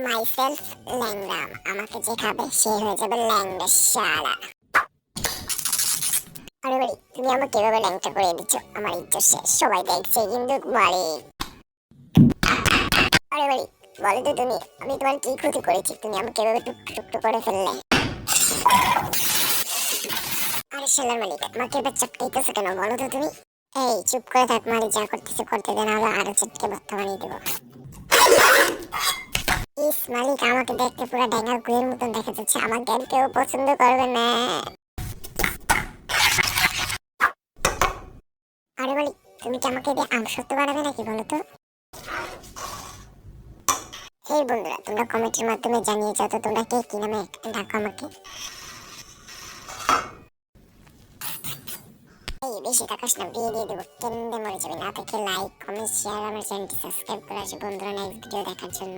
Myself ল্যাংড়া। আমাকে যে খাবে সে হয়ে যাবে ল্যাংড়া শালা। আরে বাড়ি, তুমি আমাকে এভাবে ল্যাংটা করে দিচ্ছ, আমার ইজ্জত শেষ, সবাই দেখছে কিন্তু বাড়ি। আরে বাড়ি, বলো তো তুমি, আমি তোমার কি ক্ষতি করেছি তুমি আমাকে এভাবে টুকটু টুকটু করে ফেললে? আরে শালার মালিক, আমাকে এবার চাপটাইতেছো কেন বলো তো তুমি? এই চুপ করে থাক মালিক, যা করতেছে করতে দে, না হলে আরো চটকে ভর্তা বানিয়ে দেবো। ইস মালিক, আমাকে দেখতে পুরো ড্যাঙ্গার গুয়ের মতন দেখা যাচ্ছে, আমাকে আর কেউ পছন্দ করবে না। আরে মালিক, তুমি কি আমাকে দিয়ে আম সত্য বানাবে নাকি বলো তো? এই বন্ধুরা, তোমরা কমেন্টের মাধ্যমে জানিয়ে যাও তো তোমরা কে কি নামে ডাকো আমাকে। এই বেশি টাকাস না, বিয়ে দিয়ে দেবো, কেন্দে মরে যাবে। না থেকে লাইক কমেন্ট শেয়ার, আমার চ্যানেলটি সাবস্ক্রাইব করে আসো বন্ধুরা নেক্সট ভিডিও দেখার জন্য।